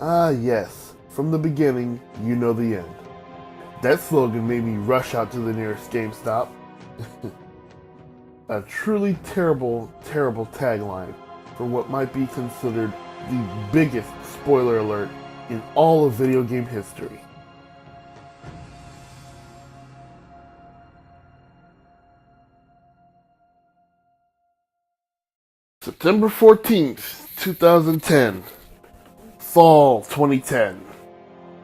Ah, yes. From the beginning, you know the end. That slogan made me rush out to the nearest GameStop. A truly terrible, terrible tagline for what might be considered the biggest spoiler alert in all of video game history. September 14th, 2010. Fall 2010.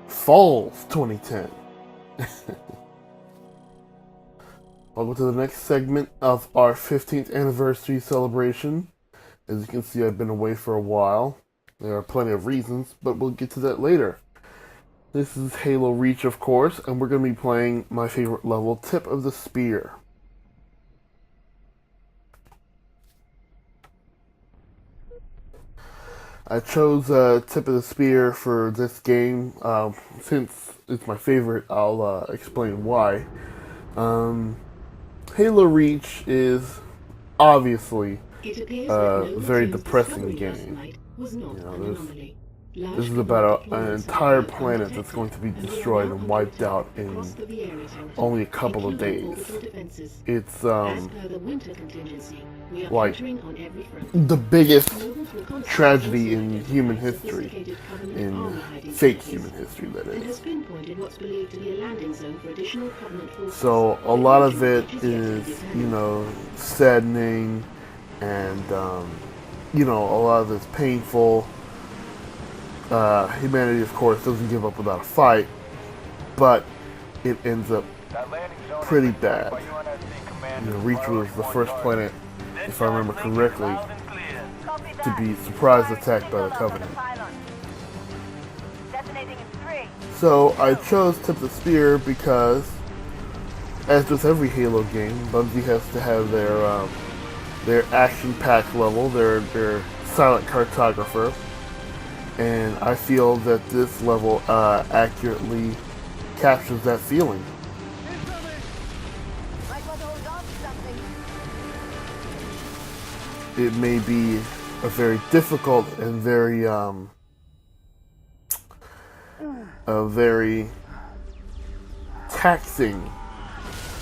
Fall 2010. Welcome to the next segment of our 15th anniversary celebration. As you can see, I've been away for a while. There are plenty of reasons, but we'll get to that later. This is Halo Reach, of course, and we're going to be playing my favorite level, Tip of the Spear. I chose Tip of the Spear for this game. Since it's my favorite, I'll explain why. Halo Reach is obviously a very depressing game. This is about an entire planet that's going to be destroyed and wiped out in only a couple of days. It's like the biggest tragedy in human history, in fake human history, that is. So a lot of it is, saddening, and a lot of it's painful. Humanity, of course, doesn't give up without a fight, but it ends up pretty bad. Reach was the first planet, if I remember correctly, to be surprise attacked by the Covenant. So I chose Tip the Spear because, as with every Halo game, Bungie has to have their action-packed level, their silent cartographer. And I feel that this level accurately captures that feeling. It may be a very difficult and very taxing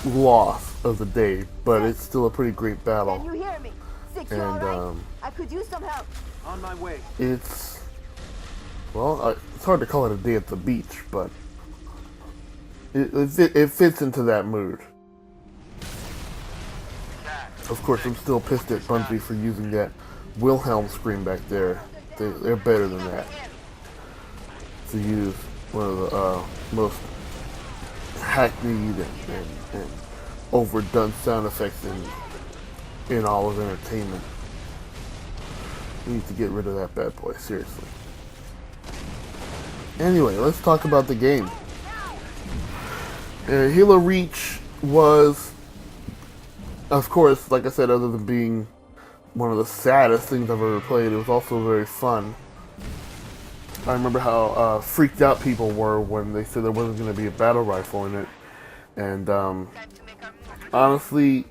loss of the day, but it's still a pretty great battle. Can you hear me? Six, you all right? I could use some help. On my way. It's hard to call it a day at the beach, but it fits into that mood. Of course, I'm still pissed at Bungie for using that Wilhelm scream back there. They're better than that. To use one of the most hackneyed and overdone sound effects in all of entertainment. We need to get rid of that bad boy, seriously. Anyway, let's talk about the game. Halo Reach was, of course, like I said, other than being one of the saddest things I've ever played, it was also very fun. I remember how freaked out people were when they said there wasn't going to be a battle rifle in it. And honestly,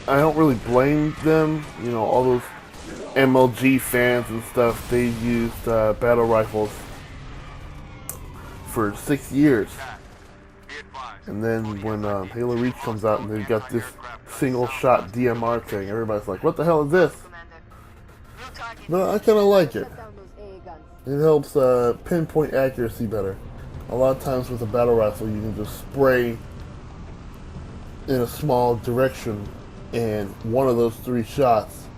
I don't really blame them. All those MLG fans and stuff, they used battle rifles for 6 years. And then when Halo Reach comes out and they've got this single shot DMR thing, everybody's like, what the hell is this? But I kind of like it. It helps pinpoint accuracy better. A lot of times with a battle rifle you can just spray in a small direction, and one of those 3 shots,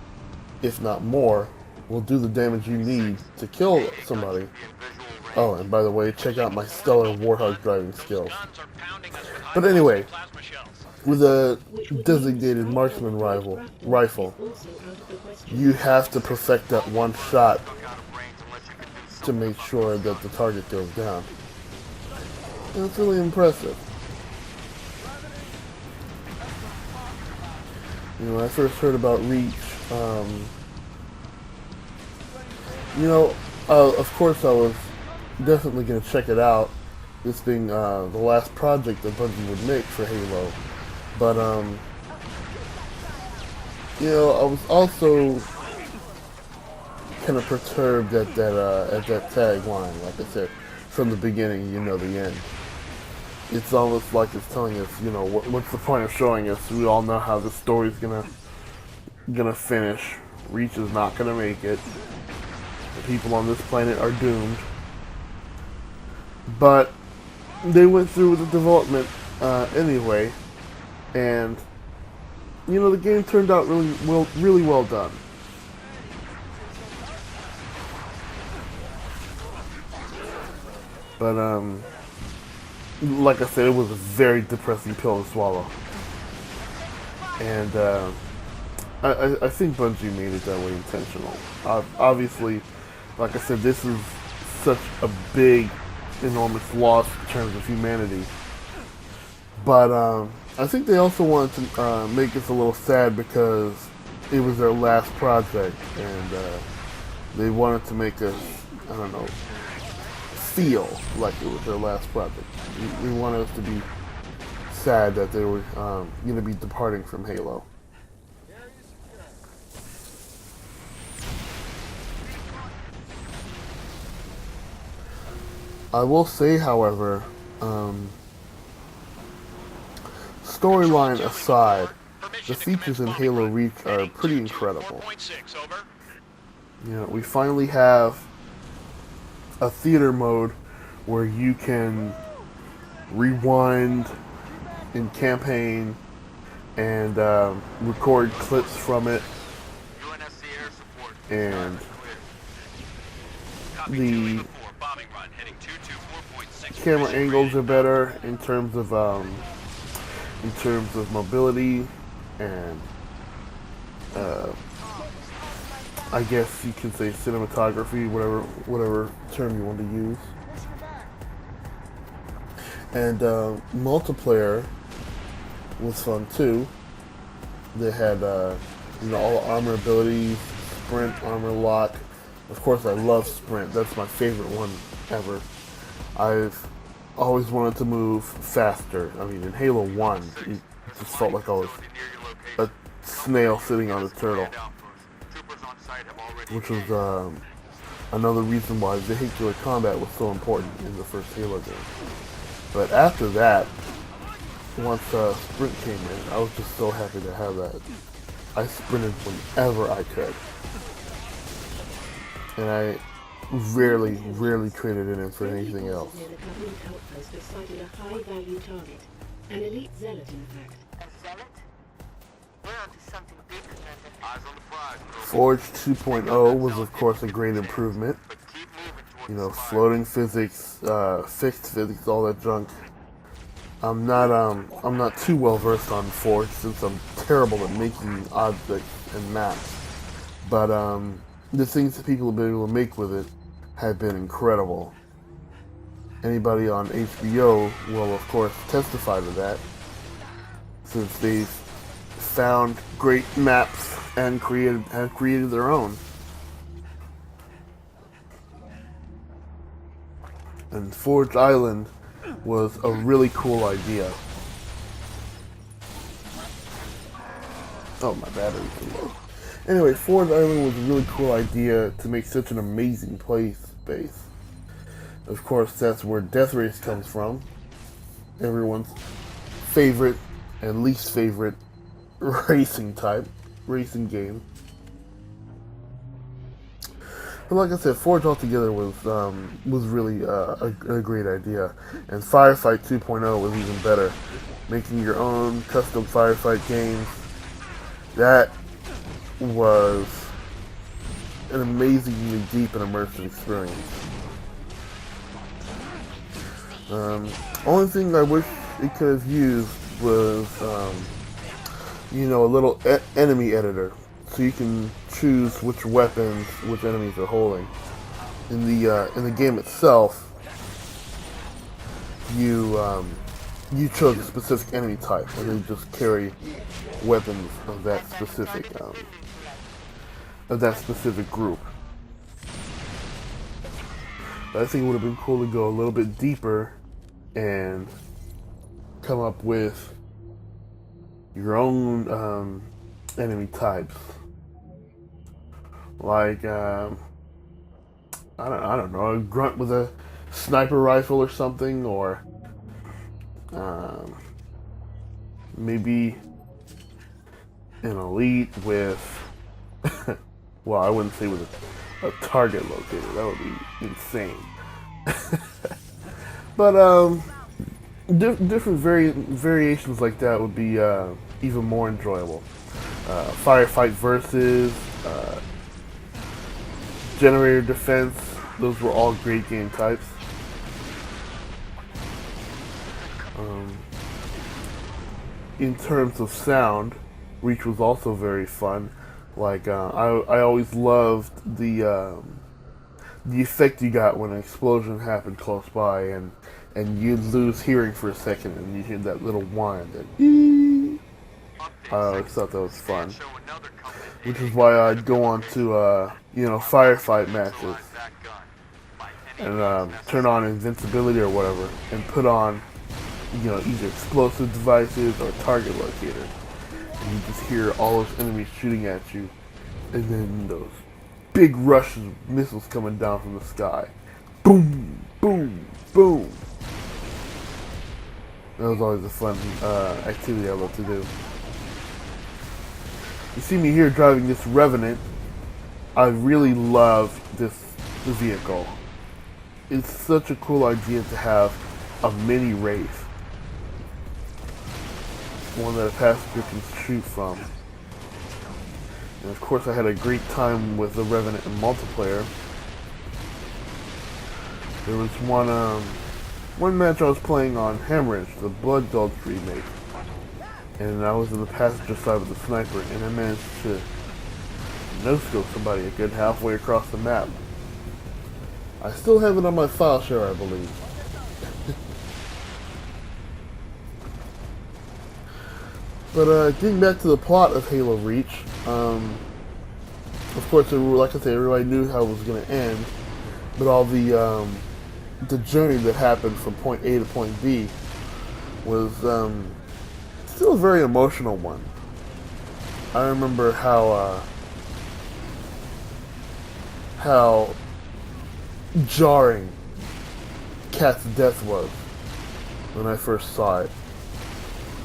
if not more, will do the damage you need to kill somebody. Oh, and by the way, check out my stellar Warthog driving skills. But anyway, with a designated marksman rifle, you have to perfect that one shot to make sure that the target goes down. And it's really impressive. When I first heard about Reach, of course I was definitely going to check it out, this being the last project that Bungie would make for Halo. But, I was also kind of perturbed at that tagline. Like I said, from the beginning, you know the end. It's almost like it's telling us, you know, what's the point of showing us? We all know how the story's gonna finish. Reach is not gonna make it. The people on this planet are doomed. But they went through with the development anyway, and you know the game turned out really well done. But like I said, it was a very depressing pill to swallow, and I think Bungie made it that way intentional. Obviously, like I said, this is such a big, enormous loss in terms of humanity. But I think they also wanted to make us a little sad because it was their last project, and they wanted to make us, I don't know, feel like it was their last project. They wanted us to be sad that they were going to be departing from Halo. I will say, however, storyline aside, the features in Halo Reach are pretty incredible. You know, we finally have a theater mode where you can rewind in campaign and record clips from it, and the camera angles are better in terms of mobility, and I guess you could say cinematography, whatever term you want to use. And multiplayer was fun too. They had you know, all the armor abilities, sprint, armor lock. Of course, I love sprint. That's my favorite one ever. I've always wanted to move faster. I mean, in Halo 1, it just felt like I was a snail sitting on a turtle, which was another reason why vehicular combat was so important in the first Halo game. But after that, once sprint came in, I was just so happy to have that. I sprinted whenever I could, and I rarely traded it in for anything else. An elite zealot, in fact. A zealot? We're onto something bigger than that. Eyes on the prize. Forge 2.0 was of course a great improvement. You know, floating physics, fixed physics, all that junk. I'm not too well versed on Forge since I'm terrible at making objects and maps. But the things that people have been able to make with it have been incredible. Anybody on HBO will, of course, testify to that, since they've found great maps and have created their own. And Forge Island was a really cool idea. Oh, my battery's too low. Anyway, Forge Island was a really cool idea to make such an amazing space. Of course, that's where Death Race comes from. Everyone's favorite and least favorite racing game. But like I said, Forge altogether was really a great idea, and Firefight 2.0 was even better. Making your own custom firefight games, that was an amazingly deep and immersive experience. Only thing I wish it could have used was, you know, a little enemy editor, so you can choose which weapons which enemies are holding. In the game itself, you chose a specific enemy type, and they just carry weapons of that specific group. But I think it would have been cool to go a little bit deeper and come up with your own enemy types. Like, I don't know, a grunt with a sniper rifle or something, or maybe an elite with, well, I wouldn't say with a target locator. That would be insane. But different variations like that would be even more enjoyable. Firefight versus, generator defense. Those were all great game types. In terms of sound, Reach was also very fun. Like I always loved the effect you got when an explosion happened close by, and you'd lose hearing for a second, and you hear that little whine. That I always thought that was fun, which is why I'd go on to firefight matches and turn on invincibility or whatever, and put on either explosive devices or target locator, and you just hear all those enemies shooting at you, and then those big rushes of missiles coming down from the sky. Boom, boom, boom. That was always a fun activity I love to do. You see me here driving this Revenant. I really love this vehicle. It's such a cool idea to have a mini Wraith. One that a passenger can shoot from. And of course I had a great time with the Revenant in multiplayer. There was one match I was playing on Hemorrhage, the Blood Gulch remake. And I was in the passenger side with the sniper, and I managed to no-scope somebody a good halfway across the map. I still have it on my file share, I believe. But getting back to the plot of Halo Reach, of course, like I said, everybody knew how it was going to end, but all the journey that happened from point A to point B was still a very emotional one. I remember how jarring Kat's death was when I first saw it.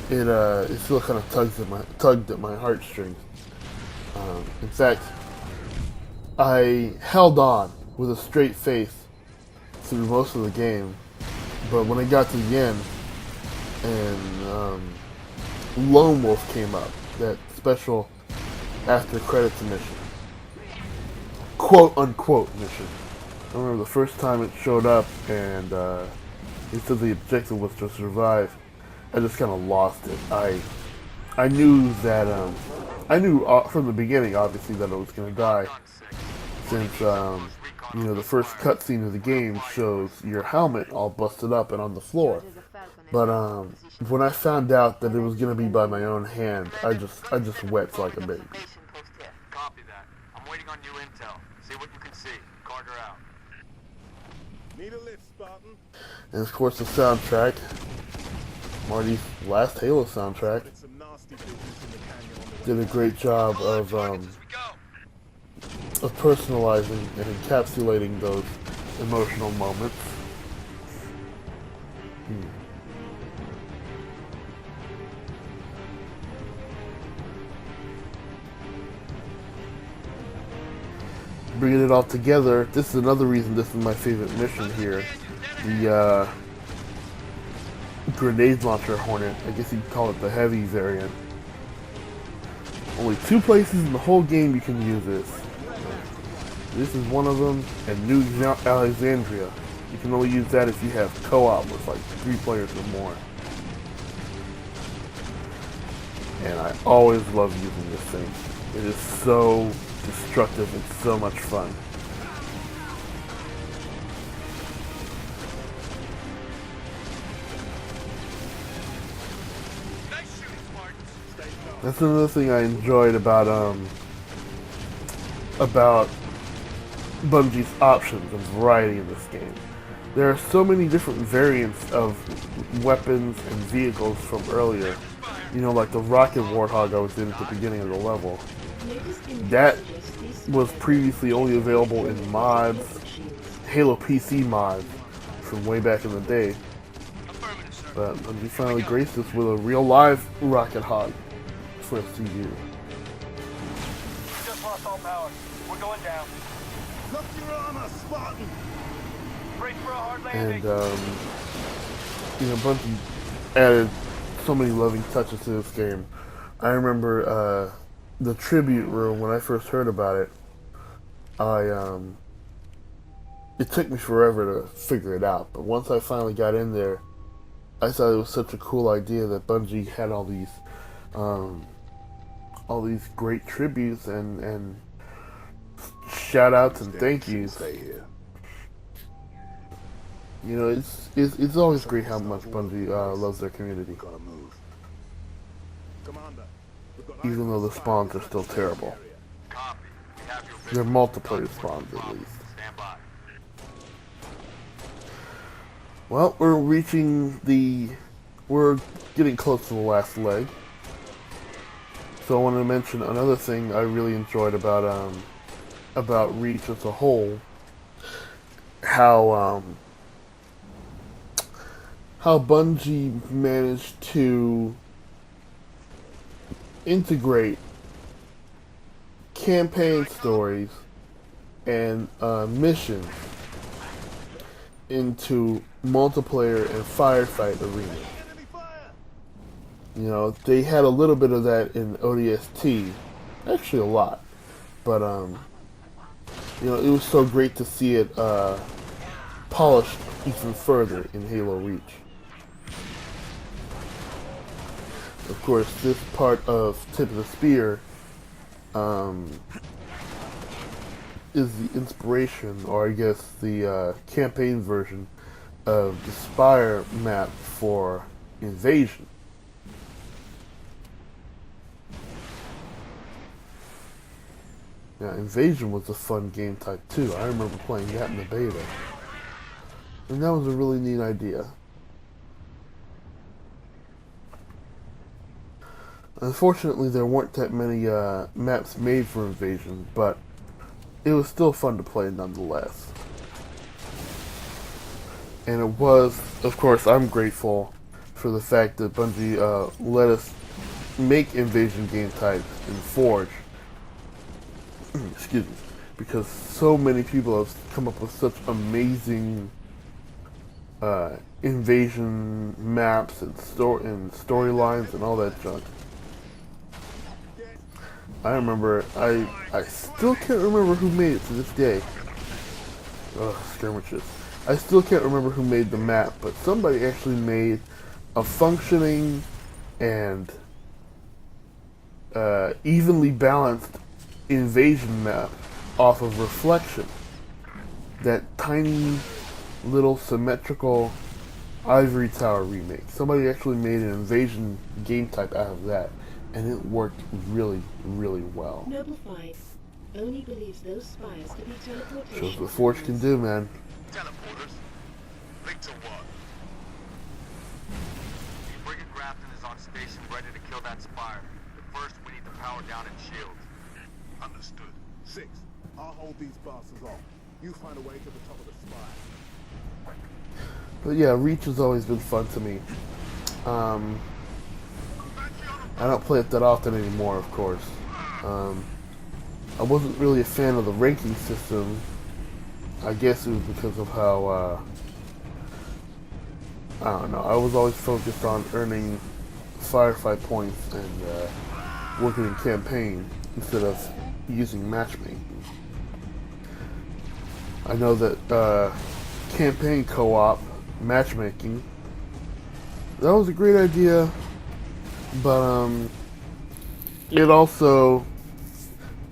It still kind of tugged at my heartstrings. In fact, I held on with a straight face through most of the game, but when I got to the end and Lone Wolf came up, that special after credits mission, quote unquote mission. I remember the first time it showed up and it said the objective was to survive. I just kind of lost it. I knew that I knew from the beginning, obviously, that I was going to die, since the first cutscene of the game shows your helmet all busted up and on the floor. But when I found out that it was going to be by my own hand, I just wept like a baby. Copy that. I'm waiting on new intel. See what you can see. Carter out. Need a lift, Spartan? And of course the soundtrack, Marty's last Halo soundtrack, did a great job of personalizing and encapsulating those emotional moments. Bringing it all together, this is another reason this is my favorite mission here. The grenade launcher Hornet, I guess you could call it the heavy variant. Only 2 places in the whole game you can use this. This is one of them, and New Alexandria. You can only use that if you have co-op with like 3 players or more. And I always love using this thing. It is so destructive and so much fun. That's another thing I enjoyed about Bungie's options and variety in this game. There are so many different variants of weapons and vehicles from earlier. You know, like the rocket warthog I was in at the beginning of the level. That was previously only available in mods Halo PC mods from way back in the day. But we finally graced us with a real live rocket hog for CU. Just lost all power. We're going down. Lock your armor, Spartan! Brace for a hard landing. And Bungie added so many loving touches to this game. I remember the tribute room when I first heard about it. It took me forever to figure it out, but once I finally got in there, I thought it was such a cool idea that Bungie had all these great tributes and shout outs and thank yous. Stay here. You know, it's always great how much Bungie loves their community, Gotta move. Commander, we've got even though the spawns are still terrible. Copy. We have your They're vision. multiplayer spawns at least. Stand by. Well, we're getting close to the last leg. So I want to mention another thing I really enjoyed about Reach as a whole. How Bungie managed to integrate campaign stories and missions into multiplayer and firefight arenas. enemy fire! You know, they had a little bit of that in ODST, actually a lot, but you know, it was so great to see it polished even further in Halo Reach. Of course, this part of Tip of the Spear is the inspiration, or I guess the campaign version of the Spire map for Invasion. Now, Invasion was a fun game type too. I remember playing that in the beta. And that was a really neat idea. Unfortunately, there weren't that many maps made for Invasion, but it was still fun to play nonetheless. And it was, of course, I'm grateful for the fact that Bungie let us make Invasion game types in Forge. Excuse me. Because so many people have come up with such amazing Invasion maps and storylines and all that junk. I remember, I still can't remember who made it to this day. Ugh, skirmishes. I still can't remember who made the map, but somebody actually made a functioning and evenly balanced Invasion map off of Reflection. That tiny little symmetrical Ivory Tower remake. Somebody actually made an Invasion game type out of that, and it worked really, really well. Noble Fight only believes those spies to be teleportation. Shows what Forge can do, man. Teleporters. Link to what? Brigand Grafton is on station ready to kill that spire. But first, we need to power down its shields. Understood. 6. I'll hold these bastards off. You find a way to the top of the spire. But yeah, Reach has always been fun to me. I don't play it that often anymore, of course. I wasn't really a fan of the ranking system. I guess it was because of how, I don't know, I was always focused on earning firefight points and working in campaign instead of using matchmaking. I know that campaign co-op matchmaking, that was a great idea, but it also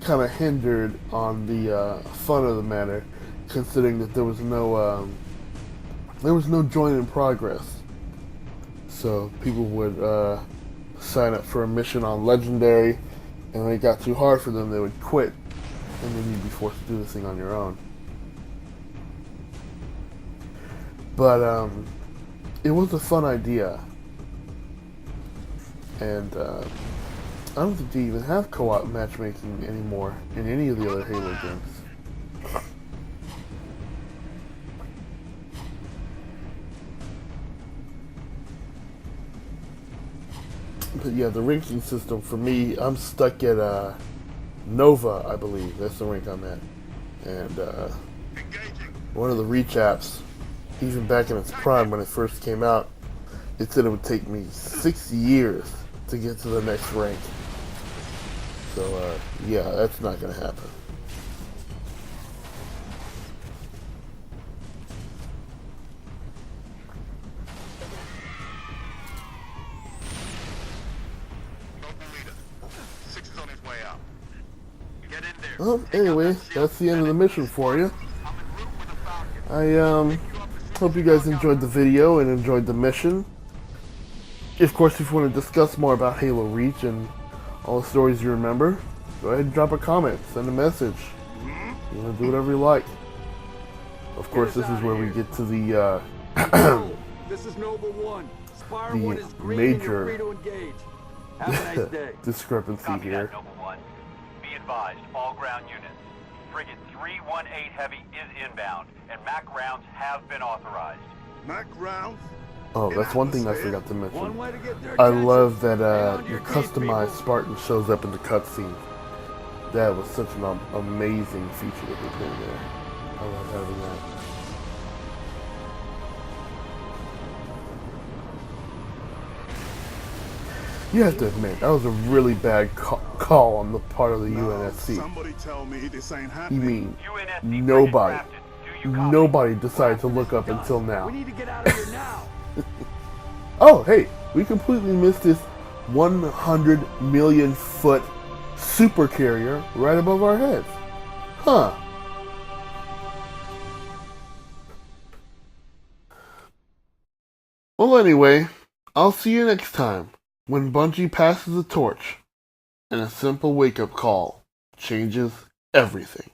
kind of hindered on the fun of the matter, considering that there was no join in progress. So people would sign up for a mission on Legendary, and when it got too hard for them, they would quit, and then you'd be forced to do this thing on your own. But it was a fun idea, and I don't think they even have co-op matchmaking anymore in any of the other Halo games. But yeah, the ranking system for me, I'm stuck at Nova, I believe. That's the rank I'm at. And one of the Reach apps, even back in its prime when it first came out, it said it would take me 6 years to get to the next rank. So yeah, that's not gonna happen. Well, anyway, that's the end of the mission for you. I hope you guys enjoyed the video and enjoyed the mission. Of course, if you want to discuss more about Halo Reach and all the stories you remember, go ahead and drop a comment, send a message. You know, do whatever you like. Of course, this is where we get to the This is Nova 1. Spire the 1 is green and you're free major to engage. Have a nice day. discrepancy Copy here. that, Nova 1. Be advised, all ground units. Frigate 318 Heavy is inbound, and MAC rounds have been authorized. Mac rounds? Oh, that's one thing I Atmosphere? forgot to mention. One way to get their I attention. love that On your your customized feet, Spartan shows up in the cutscene. That was such an amazing feature that they put in there. I love having that. You have to admit, that was a really bad call on the part of the No, UNSC. somebody tell me this ain't You happening. mean UNSC nobody, frigate crafted. Do you copy? nobody decided to look up until now. We need to get out of here now. Oh, hey, we completely missed this 100 million foot super carrier right above our heads. Huh. Well, anyway, I'll see you next time when Bungie passes the torch and a simple wake-up call changes everything.